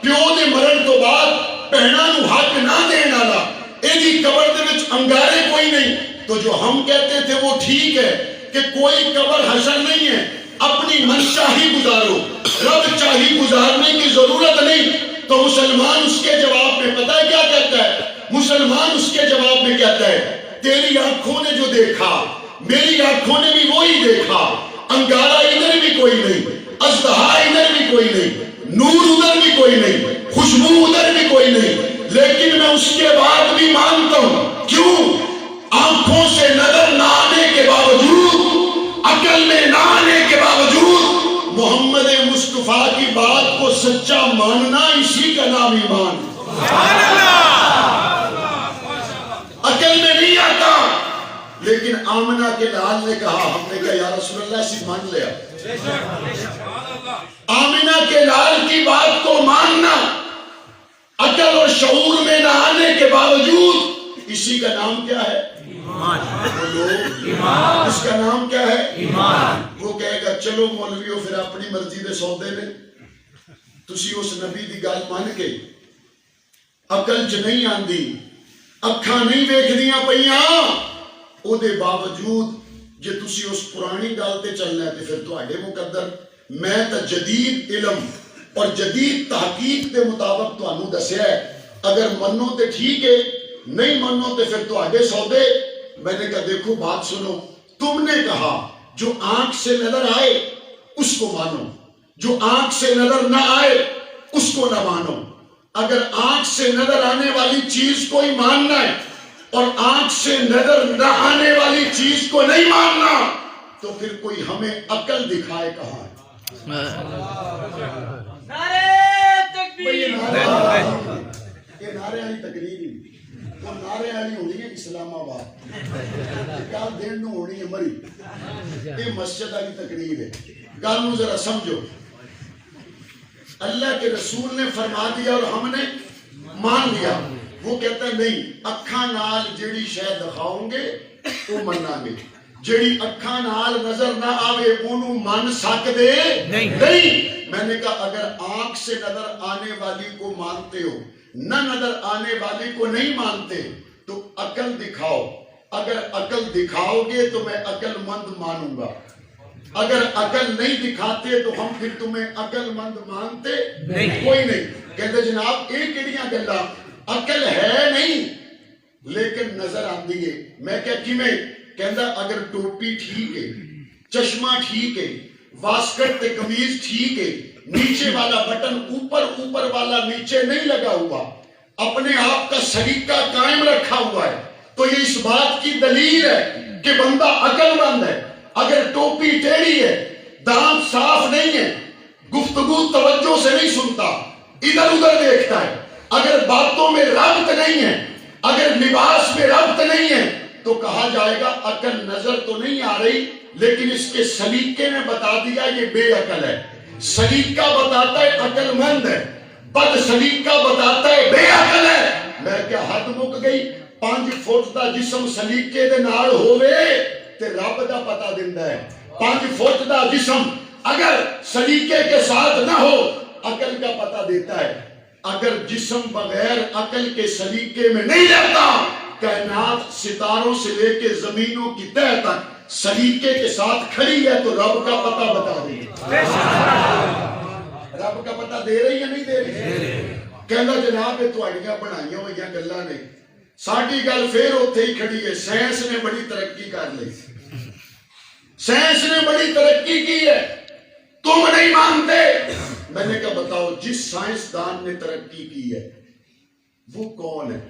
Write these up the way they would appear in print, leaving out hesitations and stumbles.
پیو دے مرن تو بعد بہناں نو حق نہ دین والا، ایدی قبر دے وچ انگارے کوئی نہیں، تو جو ہم کہتے تھے وہ ٹھیک ہے کہ کوئی قبر حشر نہیں ہے، اپنی من چاہی گزارو، رب چاہی گزارنے کی ضرورت نہیں۔ تو مسلمان اس کے جواب میں پتہ ہے کیا کہتا ہے؟ مسلمان اس کے جواب میں کہتا ہے تیری آنکھوں نے جو دیکھا میری آنکھوں نے بھی وہی دیکھا، انگارہ ادھر بھی کوئی نہیں، اژدہا ادھر بھی کوئی نہیں، نور ادھر بھی کوئی نہیں، خوشبو ادھر بھی کوئی نہیں، لیکن میں اس کے بعد بھی مانتا ہوں۔ کیوں؟ آنکھوں سے نظر نہ آنے کے باوجود، عقل میں نہ آنے کے باوجود محمد مصطفیٰ کی بات کو سچا ماننا، اسی کا نام ایمان۔ عقل میں نہیں آتا، لیکن آمنہ کے لال نے کہا، ہم نے کہا یا رسول اللہ سے مان لیا۔ آمنہ کے لال کی بات کو ماننا، عقل اور شعور میں نہ آنے کے باوجود، اسی کا نام کیا ہے؟ ایمان۔ اس کا نام کیا ہے؟ ایمان۔ وہ کہے گا چلو مولویو پھر اپنی مرضی دے سودے میں تسی اس نبی دی گل مان کے عقل چ نہیں آندی، اکھاں نہیں ویکھدیاں پیاں، او دے باوجود جے تسی اس پرانی گل تے چلنا ہے تے پھر تواڈے مقدر، میں تا جدید علم اور جدید تحقیق دے مطابق تانوں دسیا ہے، اگر منو تے ٹھیک ہے، نہیں منو تے پھر تواڈے سودے۔ میں نے کہا دیکھو بات سنو، تم نے کہا جو آنکھ سے نظر آئے اس کو مانو، جو آنکھ سے نظر نہ آئے اس کو نہ مانو۔ اگر آنکھ سے نظر آنے والی چیز کو ہی ماننا ہے اور آنکھ سے نظر نہ آنے والی چیز کو نہیں ماننا، تو پھر کوئی ہمیں عقل دکھائے کہاں ہے؟ نعرہ تکبیر! یہ نعرے والی تقریر ہی وہ نعرے والی ہونی ہے اسلام آباد، کل دن نو ہونی ہے مری، یہ مسجد والی تقریر ہے۔ گل نو ذرا سمجھو، اللہ کے رسول نے فرما دیا اور ہم نے مان لیا۔ وہ کہتا ہے نہیں، اکھاں نال جیڑی شے دکھاؤں گے وہ مننا گے، جیڑی اکھاں نال نظر نہ آوے اونوں من سکدے نہیں۔ میں نے کہا اگر آنکھ سے نظر آنے والی کو مانتے ہو، نہ نظر آنے والی کو نہیں مانتے، تو عقل دکھاؤ۔ اگر عقل دکھاؤ گے تو میں عقل مند مانوں گا، اگر عقل نہیں دکھاتے تو ہم پھر تمہیں عقل مند مانتے کوئی نہیں۔ کہتے جناب ایک کیڑیاں گلاں عقل ہے نہیں لیکن نظر آندی ہے۔ میں کیا کیویں؟ کہندا اگر ٹوپی ٹھیک ہے، چشمہ ٹھیک ہے، واسکٹ تے قمیض ٹھیک ہے، نیچے والا بٹن اوپر والا نیچے نہیں لگا ہوا، اپنے آپ کا سلیقہ قائم رکھا ہوا ہے، تو یہ اس بات کی دلیل ہے کہ بندہ عقل مند ہے۔ اگر ٹوپی ٹیڑھی ہے، دانت صاف نہیں ہے، گفتگو توجہ سے نہیں سنتا، ادھر ادھر دیکھتا ہے، اگر باتوں میں ربط نہیں ہے، اگر لباس میں ربط نہیں ہے، تو کہا جائے گا عقل نظر تو نہیں آ رہی، لیکن اس کے سلیقے نے بتا دیا یہ بے عقل ہے۔ سلیقہ بتاتا ہے عقل مند ہے، بد سلیقہ بتاتا ہے بے عقل ہے۔ میں کیا حد مک گئی؟ 5 فٹ دا جسم سلیقے دے نال ہووے تے رب دا پتہ دیندا ہے، 5 فٹ دا جسم اگر سلیقے کے ساتھ نہ ہو عقل کا پتہ دیتا ہے۔ اگر جسم بغیر عقل کے سلیقے میں نہیں رہتا، کائنات ستاروں سے لے کے زمینوں کی تہہ تک سلیقے کے ساتھ کھڑی ہے تو رب کا پتہ بتا رہی ہے۔ رب کا پتہ دے رہی ہے نہیں دے رہی؟ کہنا جناب یہ تواڈیاں بنائیاں ہوئیاں گلاں نے، ساڈی گل پھر اوتھے ہی کھڑی ہے۔ سائنس نے بڑی ترقی کر لی، سائنس نے بڑی ترقی کی ہے، تم نہیں مانتے۔ میں نے کہا بتاؤ جس سائنسدان نے ترقی کی ہے وہ کون ہے؟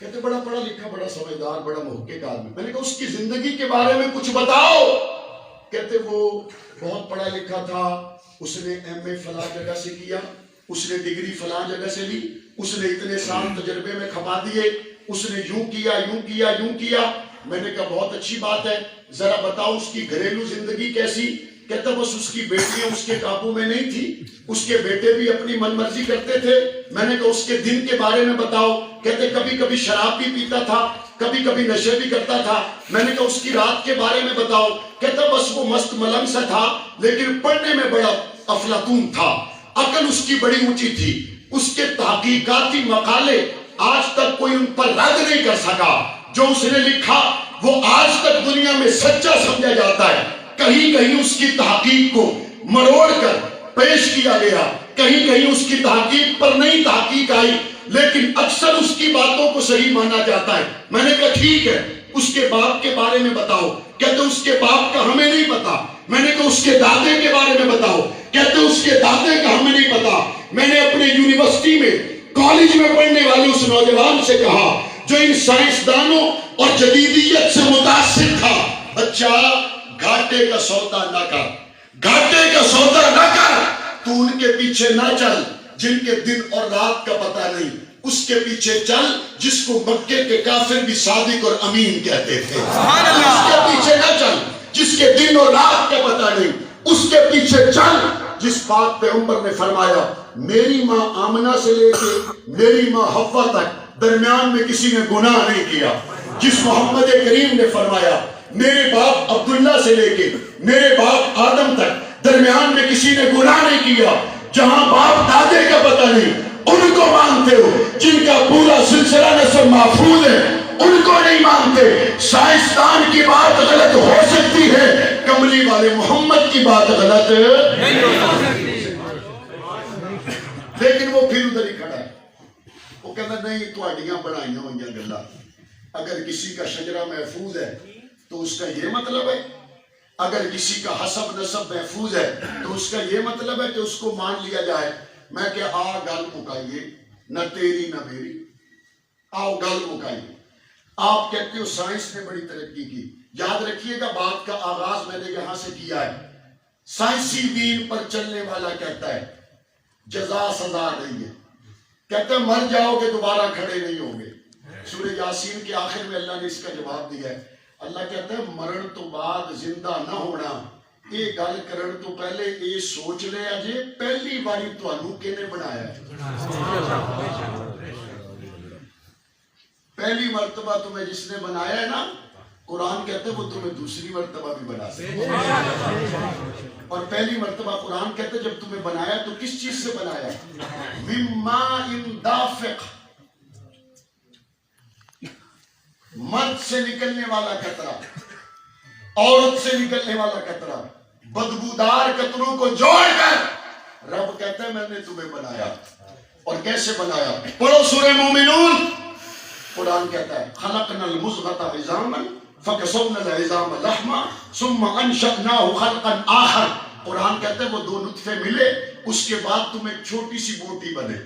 کہتے بڑا پڑھا لکھا، بڑا سمجھدار، بڑا محقق آدمی۔ میں نے کہا اس کی زندگی کے بارے میں کچھ بتاؤ۔ کہتے وہ بہت پڑھا لکھا تھا، اس نے ایم اے فلاں جگہ سے کیا، اس نے ڈگری فلاں جگہ سے لی، اس نے اتنے سال تجربے میں کھپا دیے، اس نے یوں کیا یوں کیا یوں کیا۔ میں نے کہا بہت اچھی بات ہے، ذرا بتاؤ اس کی گھریلو زندگی کیسی؟ کہتا بس اس کی بیٹیاں اس کے قابو میں نہیں تھی، اس کے بیٹے بھی اپنی من مرضی کرتے تھے۔ میں نے کہا اس کے دن کے بارے میں بتاؤ۔ کہتے کبھی کبھی شراب بھی پیتا تھا، کبھی کبھی نشے بھی کرتا تھا۔ میں نے کہا اس کی رات کے بارے میں بتاؤ۔ کہتا بس وہ مست ملنگ سا تھا لیکن پڑھنے میں بڑا افلاطون تھا، عقل اس کی بڑی اونچی تھی، اس کے تحقیقاتی مقالے آج تک کوئی ان پر رد نہیں کر سکا. جو اس نے لکھا وہ آج تک دنیا میں سچا سمجھا جاتا ہے. کہیں کہیں اس کی تحقیق کو مروڑ کر پیش کیا گیا, کہیں کہیں اس کی تحقیق پر نئی تحقیق آئی, لیکن اکثر اس کی باتوں کو صحیح مانا جاتا ہے. میں نے کہا ٹھیک ہے, اس کے باپ کے بارے میں بتاؤ. کہتے اس کے باپ کا ہمیں نہیں پتا. میں نے کہا اس کے دادے کے بارے میں بتاؤ. کہتے اس کے دادے کا ہمیں نہیں پتا. میں نے اپنے یونیورسٹی میں کالج میں پڑھنے والے اس نوجوان سے کہا جو ان سائنسدانوں اور جدیدیت سے متاثر تھا, بچہ گھاٹے کا سودا نہ کر, گھاٹے کا سودا نہ کر. تو ان کے پیچھے نہ چل جن کے دن اور رات کا پتہ نہیں. اس کے پیچھے چل جس کو مکے کے کافر بھی صادق اور امین کہتے تھے. اس کے پیچھے نہ چل جس کے دن اور رات کا پتہ نہیں. اس کے پیچھے چل جس پاک پیغمبر نے فرمایا میری ماں آمنہ سے لے کے میری ماں حوا تک درمیان میں کسی نے گناہ نہیں کیا. جس محمد کریم نے فرمایا میرے باپ عبداللہ سے لے کے میرے باپ آدم تک درمیان میں کسی نے گناہ نہیں کیا. جہاں باپ دادے کا پتہ نہیں ان کو مانتے ہو, جن کا پورا سلسلہ نسب محفوظ ہے ان کو نہیں مانتے. سائنسدان کی بات غلط ہو سکتی ہے, کملی والے محمد کی بات غلط نہیں ہو سکتی. لیکن وہ پھر ادھر ہی کھڑا ہے. وہ کہتا نہیں تواڈیاں بنائیاں ہوئیاں گلاں. اگر کسی کا شجرہ محفوظ ہے تو اس کا یہ مطلب ہے, اگر کسی کا حسب نسب محفوظ ہے تو اس کا یہ مطلب ہے کہ اس کو مان لیا جائے. میں کہ گل مکائیے, نہ تیری نہ میری, آؤ گل مکائیے. آپ کہتے ہو سائنس نے بڑی ترقی کی. یاد رکھیے گا بات کا آغاز میں نے یہاں سے کیا ہے. سائنسی دین پر چلنے والا کہتا ہے جزا سزا نہیں ہے, کہتا ہے مر جاؤ گے دوبارہ کھڑے نہیں ہوں گے. سورہ یاسین کے آخر میں اللہ نے اس کا جواب دیا ہے. اللہ کہتا ہے مرن تو بعد زندہ نہ ہونا, یہ گل کرن تو پہلے یہ سوچ لیا جے پہلی باری تانوں کنے بنایا ہے. پہلی مرتبہ تمہیں جس نے بنایا ہے نا, قرآن کہتے ہیں وہ تمہیں دوسری مرتبہ بھی بنا سکتا ہے. اور پہلی مرتبہ قرآن کہتے ہیں جب تمہیں بنایا تو کس چیز سے بنایا؟ مما دافق, مرد سے نکلنے والا قطرہ, عورت سے نکلنے والا قطرہ, بدبودار قطروں کو جوڑ کر رب کہتا ہے میں نے تمہیں بنایا. اور کیسے بنایا؟ پڑھو سورہ مومنون. قرآن کہتا ہے خلقنا المضغۃ عظاما فکسونا العظام لحما ثم انشأناه خلقا آخر. قرآن کہتا ہے وہ دو نطفے ملے, اس کے بعد تم ایک چھوٹی سی بوٹی بنے.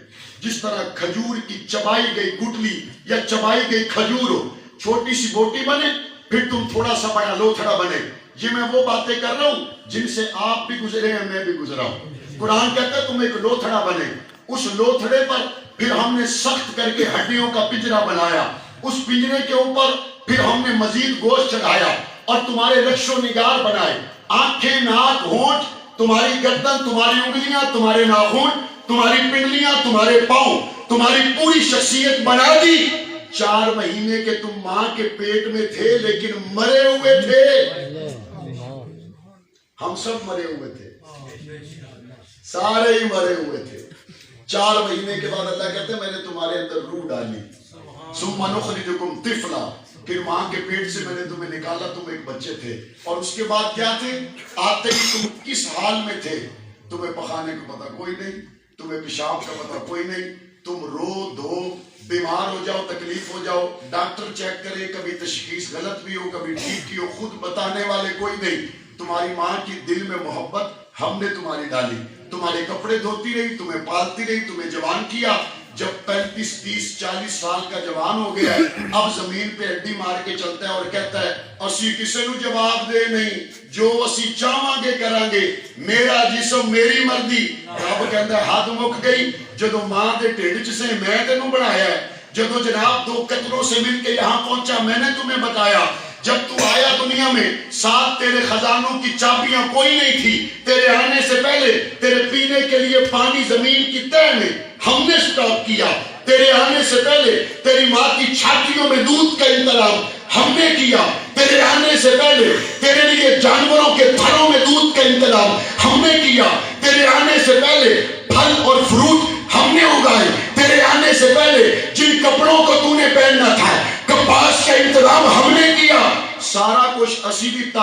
جس طرح کھجور کی چبائی گئی گٹلی یا چبائی گئی کھجور ہو, چھوٹی سی بوٹی بنے, پھر تم تھوڑا سا بڑا لوتھڑا بنے. یہ میں وہ باتیں کر رہا ہوں جن سے آپ بھی گزرے ہیں, میں بھی گزرا ہوں. قرآن کہتا ہے تم ایک لوتھڑا بنے, اس لوتھڑے پر پھر ہم نے سخت کر کے ہڈیوں کا پنجرا بنایا, اس پنجرے کے اوپر پھر ہم نے مزید گوشت چڑھایا اور تمہارے رکش و نگار بنائے, آنکھیں, ناک, ہونٹ, تمہاری گردن, تمہاری انگلیاں, تمہارے ناخن, تمہاری پنڈلیاں, تمہارے پاؤں, تمہاری پوری شخصیت بنا دی. 4 مہینے کے تم ماں کے پیٹ میں تھے لیکن مرے ہوئے تھے. ہم سب مرے ہوئے تھے, سارے ہی مرے ہوئے تھے. 4 مہینے کے بعد اللہ کہتے ہیں میں نے تمہارے اندر روح ڈالی. ثم نخرجکم طفلا, پھر ماں کے پیٹ سے میں نے تمہیں نکالا, تم ایک بچے تھے. اور اس کے بعد کیا تھے؟ آتے ہی تم کس حال میں تھے؟ تمہیں پخانے کا پتہ کوئی نہیں, تمہیں پیشاب کا پتہ کوئی نہیں. تم رو دو, بیمار ہو جاؤ, تکلیف ہو جاؤ, ڈاکٹر چیک کرے, کبھی تشخیص غلط بھی ہو, کبھی ٹھیک کی ہو, خود بتانے والے کوئی نہیں. تمہاری ماں کی دل میں محبت ہم نے تمہاری ڈالی, تمہارے کپڑے دھوتی رہی, تمہیں پالتی رہی, تمہیں جوان کیا. جب 35, 30, 40 سال کا جوان ہو گیا ہے, اب زمین پہ ہڈی مار کے چلتا ہے اور کہتا ہے اسی کسی نو جواب دے نہیں, جو اسی چاہاں گے کریں گے, میرا جسم میری مرضی. رب کہتا ہے حد مک گئی, جدو ماں دے ٹھڈ چ سے میں تینوں بنایا ہے, جدو جناب 2 قطروں سے مل کے یہاں پہنچا میں نے تمہیں بتایا. جب تو آیا دنیا میں, ساتھ تیرے خزانوں کی چابیاں کوئی نہیں تھی. تیرے آنے سے پہلے تیرے پینے کے لیے پانی زمین کی تہہ میں ہم نے سٹاک کیا. تیرے آنے سے پہلے تیری ماں کی چھاتیوں میں دودھ کا انتظام ہم نے کیا. تیرے آنے سے پہلے تیرے لیے جانوروں کے تھنوں میں دودھ کا انتظام ہم نے کیا. تیرے آنے سے پہلے پھل اور فروٹ ہم نے اگائے. پہننا تھا، کپاس کا انتظام ہم نے کیا، سارا کچھ اسی دیتا.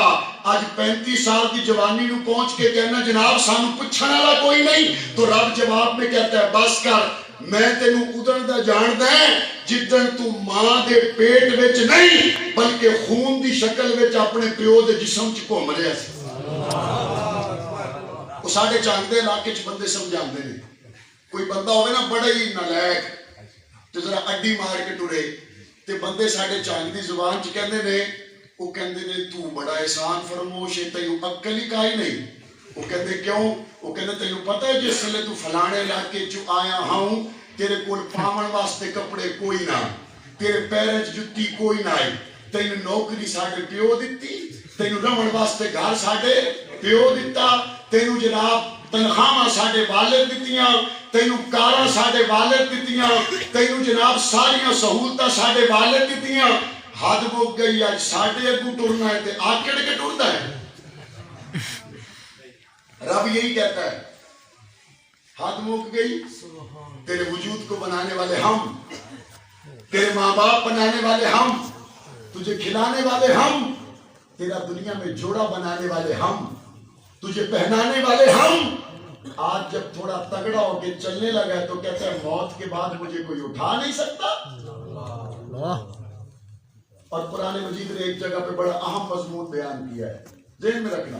آج 35 سال کی جوانی نو پہنچ کے کہنا جناب سانو پوچھنے والا کوئی نہیں، تو رب جواب میں کہتا ہے بس کر، میں تینوں ادھر دا جاندا ہے جدن تو ماں دے پیٹ وچ نہیں بلکہ خون دی شکل وچ اپنے پیو دے جسم چ گھوم رہا سی. وہ ساڈے چاندے علاقے چ بندے سمجھاندے نے، کوئی بندہ ہوئے نا بڑا ہی نالائق تے ذرا اڈی مار کے ٹرے تے بندے ساڈے چاند دی زبان چ کہندے نے، وہ کہندے نے تو بڑا احسان فرموش ہے، تینوں عقل ہی کائی نہیں. وہ کہندے کیوں؟ وہ کہندے تینوں پتہ ہے جس ویلے تو فلانے علاقے چ آیا ہوں تیرے کول پاون واسطے کپڑے کوئی نہ، تیرے پیریں چ جُتی کوئی نہ آئی، تینوں نوکری ساڈے پیو دتی، تینوں رہن واسطے گھر ساڈے پیو دتا، تینوں جناب تنخواہ ساڈے والد دتیاں، تینوں کاراں ساڈے والد دتیاں، تینوں جناب ساریاں سہولتاں ساڈے والد دتیاں. حد مک گئی، آج ساڈے اگوں ٹرنا ہے تے آکڑ کے ٹردا ہے. رب یہی کہتا ہے حد مک گئی، تیرے وجود کو بنانے والے ہم، تیرے ماں باپ بنانے والے ہم، تجھے کھلانے والے ہم، تیرا دنیا میں جوڑا بنانے والے ہم، تجھے پہنانے والے ہم. آج جب تھوڑا تگڑا ہو کے چلنے لگا تو کہتا ہے موت کے بعد مجھے کوئی اٹھا نہیں سکتا. اور قرآن مجید نے ایک جگہ پہ بڑا اہم مضمون بیان کیا ہے، ذہن میں رکھنا.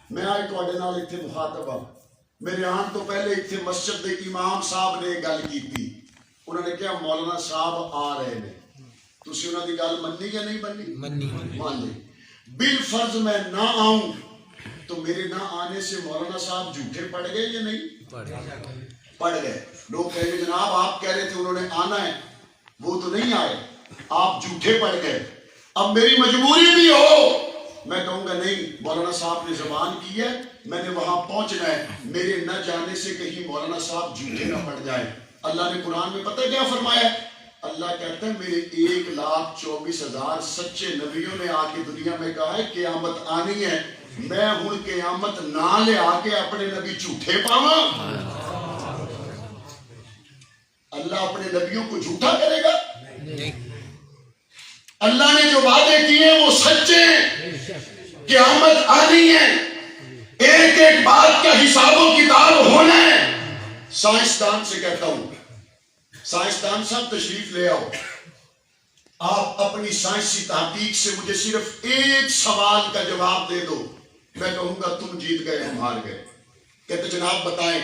میں آج تواڈے نال ایتھے مخاطب ہوں. میرے آن تو پہلے ایتھے مسجد دے امام صاحب نے گل کی تھی. انہوں نے کہا مولانا صاحب آ رہے ہیں، تسی انہاں دی گل مننی یا نہیں مننی؟ مان لی. بالفرض میں نہ آؤں تو میرے نہ آنے سے مولانا صاحب جھوٹے پڑ گئے یا نہیں پڑ گئے؟ لوگ کہیں گے جناب آپ کہہ رہے تھے انہوں نے آنا ہے، وہ تو نہیں آئے، آپ جھوٹے پڑ گئے. اب میری مجبوری بھی ہو، میں کہوں گا نہیں، مولانا صاحب نے زبان کی ہے، میں نے وہاں پہنچنا ہے، میرے نہ جانے سے کہیں مولانا صاحب جھوٹے نہ پڑ جائیں. اللہ نے قرآن میں پتہ کیا فرمایا ہے؟ اللہ کہتا ہے میرے 1,24,000 سچے نبیوں نے آ کے دنیا میں کہا ہے قیامت آنی ہے، میں ہوں قیامت نہ لے آ کے اپنے نبی جھوٹے پاواں؟ اللہ اپنے نبیوں کو جھوٹا کرے گا؟ اللہ نے جو وعدے کیے وہ سچے ہیں، قیامت آنی ہے، ایک ایک بات کا حساب و کتاب ہونا ہے. سائنسدان سے کہتا ہوں، سائنسدان صاحب تشریف لے آؤ، آپ اپنی سائنسی تحقیق سے مجھے صرف ایک سوال کا جواب دے دو، میں کہوں گا تم جیت گئے ہم ہار گئے. کہتے جناب بتائیں.